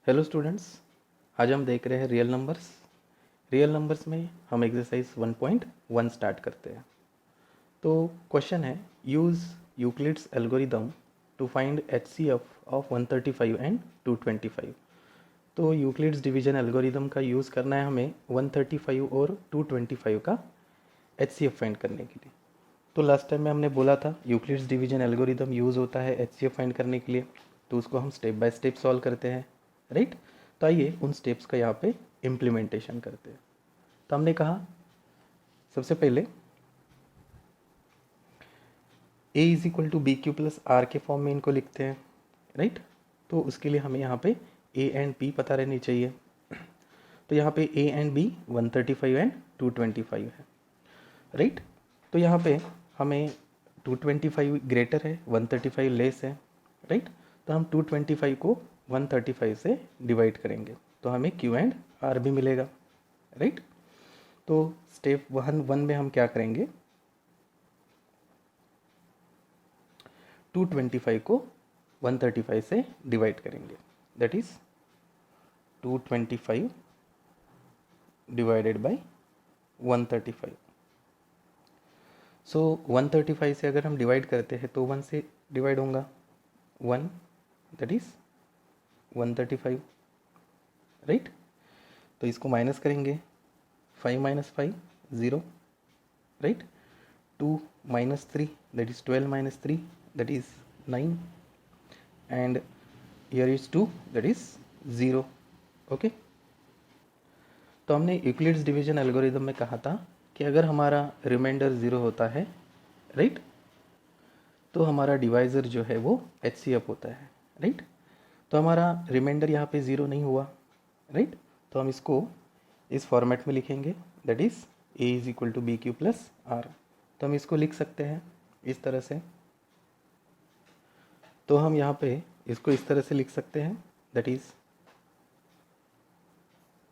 Hello students, आज हम देख रहे हैं रियल नंबर्स। रियल नंबर्स में हम एक्सरसाइज 1.1 स्टार्ट करते हैं। तो क्वेश्चन है, use Euclid's algorithm to find HCF of 135 and 225। तो यूक्लिड्स डिवीजन एल्गोरिदम का यूज़ करना है हमें 135 और 225 का HCF फाइंड करने के लिए। तो लास्ट टाइम में हमने बोला था यूक्लिड्स डिवीजन एल्गोरिदम यूज़ होता है HCF फाइंड करने के लिए, तो उसको हम स्टेप बाय स्टेप सॉल्व करते हैं, राइट। तो आइए उन स्टेप्स का यहाँ पे इम्प्लीमेंटेशन करते हैं। तो हमने कहा सबसे पहले a is equal to b q plus r के फॉर्म में इनको लिखते हैं, राइट। तो उसके लिए हमें यहाँ पे a एंड b पता रहनी चाहिए। तो यहाँ पे a एंड b 135 एंड 225 है, राइट। तो यहाँ पे हमें 225 ग्रेटर है, 135 लेस है, राइट। तो हम 225 को 135 से डिवाइड करेंगे तो हमें Q एंड R भी मिलेगा, राइट। तो स्टेप 1 में हम क्या करेंगे, 225 को 135 से डिवाइड करेंगे, दैट इज 225 डिवाइडेड बाय 135। सो 135 से अगर हम डिवाइड करते हैं तो 1 से डिवाइड होगा 1, दैट इज 135, राइट। तो इसको माइनस करेंगे, 5 minus 5 0, right. 2 minus 3 that is 12 minus 3 that is 9 and here is 2 that is 0, okay. तो हमने यूक्लिड्स डिवीजन एल्गोरिदम में कहा था कि अगर हमारा रिमाइंडर 0 होता है, राइट, तो हमारा डिवाइज़र जो है वो HCF होता है, राइट। तो हमारा रिमाइंडर यहाँ पे 0 नहीं हुआ, राइट। तो हम इसको इस फॉर्मेट में लिखेंगे, that is a is equal to b q plus r. तो हम इसको लिख सकते हैं इस तरह से। तो हम यहाँ पे इसको इस तरह से लिख सकते हैं, that is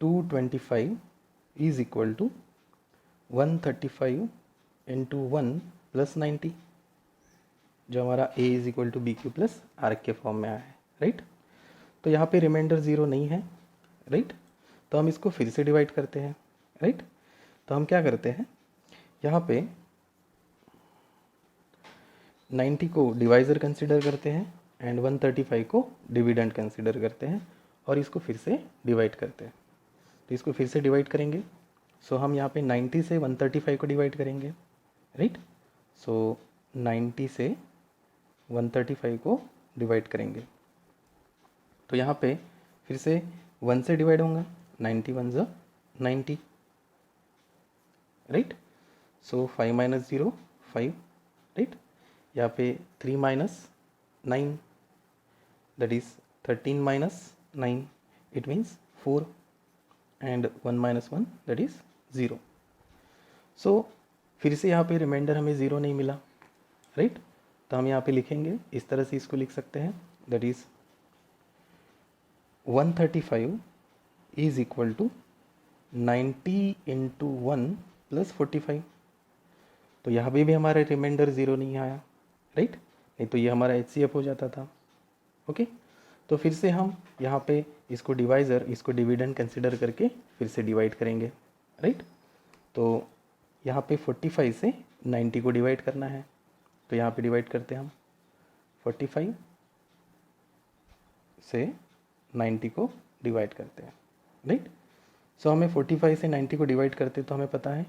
225 is equal to 135 into 1 plus 90, जो हमारा a is equal to b q plus r के फॉर्म में आया है, राइट। तो यहाँ पे रिमाइंडर 0 नहीं है, राइट। तो हम इसको फिर से डिवाइड करते हैं, राइट। तो हम क्या करते हैं, यहाँ पे 90 को डिवाइज़र कंसिडर करते हैं एंड 135 को डिविडेंड कंसिडर करते हैं और इसको फिर से डिवाइड करते हैं। तो इसको फिर से डिवाइड करेंगे, सो हम यहाँ पे 90 से 135 को डिवाइड करेंगे, राइट। सो 90 से 135 को डिवाइड करेंगे तो यहाँ पे फिर से 1 से डिवाइड होगा, 90 1 ज़ा 90, राइट। सो 5 माइनस 0 5, राइट। यहाँ पे 3 minus 9 that is 13 minus 9 it means 4 and 1 minus 1 that is 0। सो फिर से यहाँ पे रिमाइंडर हमें 0 नहीं मिला, राइट। तो हम यहाँ पे लिखेंगे इस तरह से, इसको लिख सकते हैं, that is 135 is equal to 90 into 1 plus 45। तो यहाँ पे भी हमारा रिमाइंडर 0 नहीं आया, राइट। नहीं तो ये हमारा HCF हो जाता था, ओके। तो फिर से हम यहाँ पे इसको डिवाइज़र, इसको डिविडेंड कंसिडर करके फिर से डिवाइड करेंगे, राइट। तो यहाँ पे 45 से 90 को डिवाइड करना है, तो यहाँ पे डिवाइड करते हैं हम 45 से 90 को डिवाइड करते हैं, राइट। सो हमें 45 से 90 को डिवाइड करते तो हमें पता है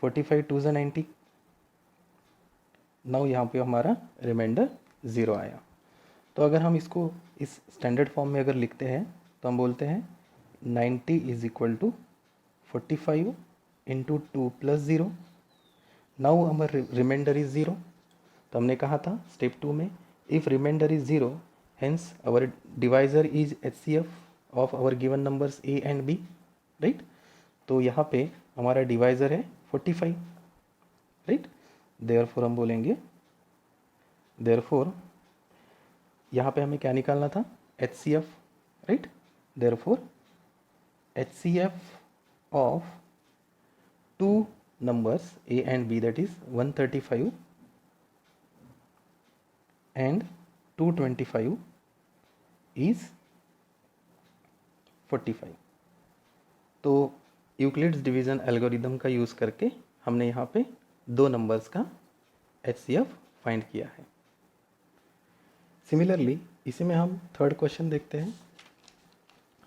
45 2 ज़ा 90, नाउ यहाँ पे हमारा रिमाइंडर 0 आया। तो अगर हम इसको इस स्टैंडर्ड फॉर्म में अगर लिखते हैं तो हम बोलते हैं 90 is equal to 45 into 2 plus 0, now हमारा रिमाइंडर इज 0। तो हमने कहा था स्टेप 2 में, if remainder is 0 hence our divisor is HCF of our given numbers a and b, right. तो यहाँ पे हमारा डिवाइजर है 45, राइट। देयरफॉर हम बोलेंगे, देयरफॉर यहाँ पे हमें क्या निकालना था, HCF, right. Therefore HCF of two numbers a and b, that is 135 and 225 is 45। तो यूक्लिड्स डिवीज़न एल्गोरिदम का यूज़ करके हमने यहाँ पे दो नंबर्स का HCF फाइंड किया है। सिमिलरली इसी में हम थर्ड क्वेश्चन देखते हैं।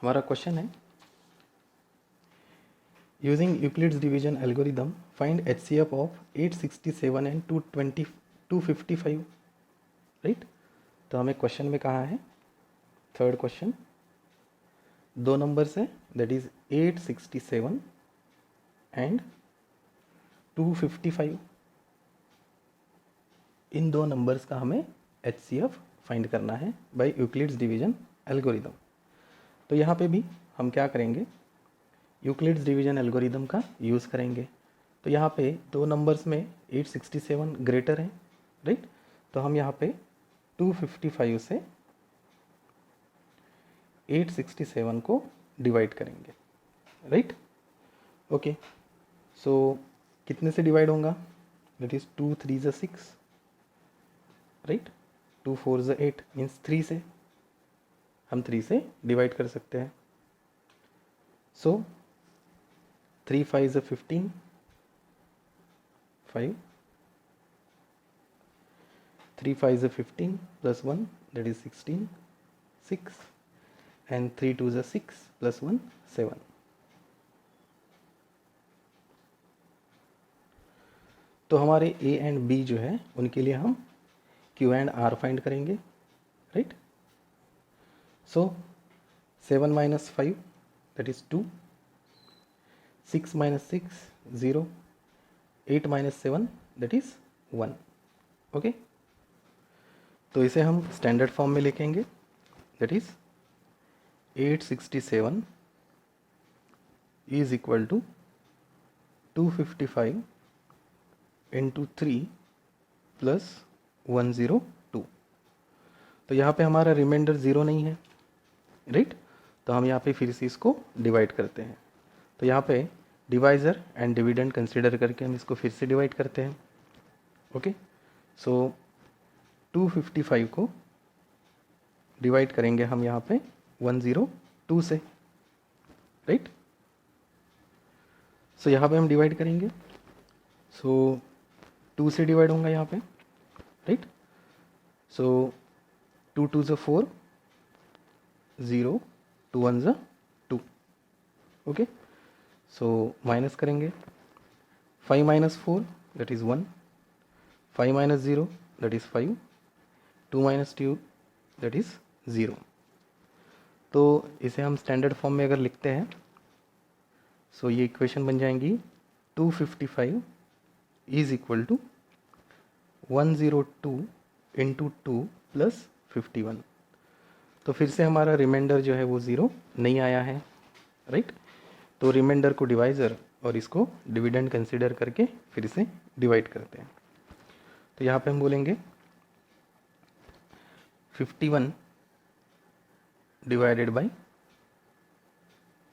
हमारा क्वेश्चन है using Euclid's division algorithm find HCF of 867 and 255, right. तो हमें क्वेश्चन में कहा है, थर्ड क्वेश्चन, दो नंबर्स है दैट इज 867 एंड 255। इन दो नंबर्स का हमें HCF फाइंड करना है बाय यूक्लिड्स डिवीजन एल्गोरिदम। तो यहाँ पे भी हम क्या करेंगे, यूक्लिड्स डिवीजन एल्गोरिदम का यूज़ करेंगे। तो यहाँ पे दो नंबर्स में 867 ग्रेटर है, राइट। तो हम यहाँ पे 255 से 867 को डिवाइड करेंगे, राइट। ओके, सो कितने से डिवाइड होगा, दैट इज 2 3 ज़ 6, राइट। 2 4 ज़ 8 मीन्स 3 से हम 3 से डिवाइड कर सकते हैं। सो 3 5 ज़ 15, 5, 3 5 ज़ 15 प्लस 1 दैट इज 16, 6 एंड 3 2 ज़ 6 प्लस 1 7। तो हमारे A एंड B जो है उनके लिए हम Q एंड R फाइंड करेंगे, right. So 7 minus 5 that is 2, 6 minus 6 0, 8 minus 7 that is 1। Okay, तो इसे हम स्टैंडर्ड फॉर्म में लिखेंगे, that is 867 is equal to 255 into 3 plus 102। तो यहाँ पे हमारा रिमाइंडर 0 नहीं है, राइट। तो हम यहाँ पे फिर से इसको डिवाइड करते हैं। तो यहाँ पे डिवाइज़र एंड डिविडेंड कंसिडर करके हम इसको फिर से डिवाइड करते हैं। ओके, सो 255 को डिवाइड करेंगे हम यहाँ पे 102 से, राइट। सो यहाँ पे हम डिवाइड करेंगे, सो 2 से डिवाइड होगा यहाँ पे, राइट। सो 2 2 ज़ 4, 0, 2 1 ज़ 2। ओके, सो माइनस करेंगे, 5 minus 4 that is 1, 5 minus 0 that is 5, 2 minus 2 that is 0। तो इसे हम स्टैंडर्ड फॉर्म में अगर लिखते हैं, सो ये इक्वेशन बन जाएंगी 255 is equal to 102 into 2 plus 51। तो फिर से हमारा रिमाइंडर जो है वो 0 नहीं आया है, राइट। तो रिमाइंडर को डिवाइज़र और इसको डिविडेंड कंसिडर करके फिर से डिवाइड करते हैं। तो यहाँ पे हम बोलेंगे 51 डिवाइडेड बाई,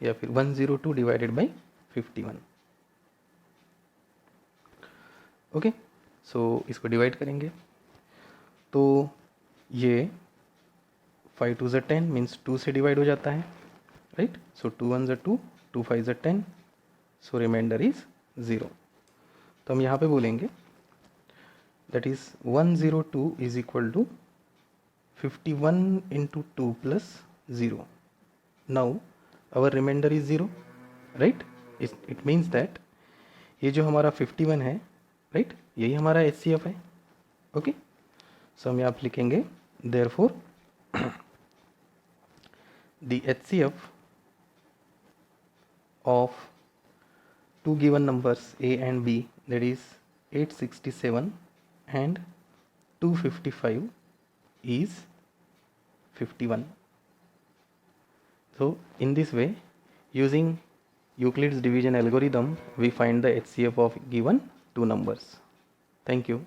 या फिर 102 डिवाइडेड बाई 51। ओके, सो इसको डिवाइड करेंगे, तो ये 5 2 ज़ 10 मीन्स 2 से डिवाइड हो जाता है, राइट। सो 2 1 ज़ 2, 2 5 ज़ 10, सो रिमाइंडर इज 0। तो हम यहाँ पे बोलेंगे that is 102 is equal to 51 into 2 plus 0। Now our remainder is 0, right. It means that ये जो हमारा 51 है, राइट, यही हमारा HCF है। ओके, सो हम यहाँ पे लिखेंगे therefore the HCF of two given numbers A and B, that is 867 and 255 is 51. So in this way, using Euclid's division algorithm, we find the HCF of given two numbers. Thank you.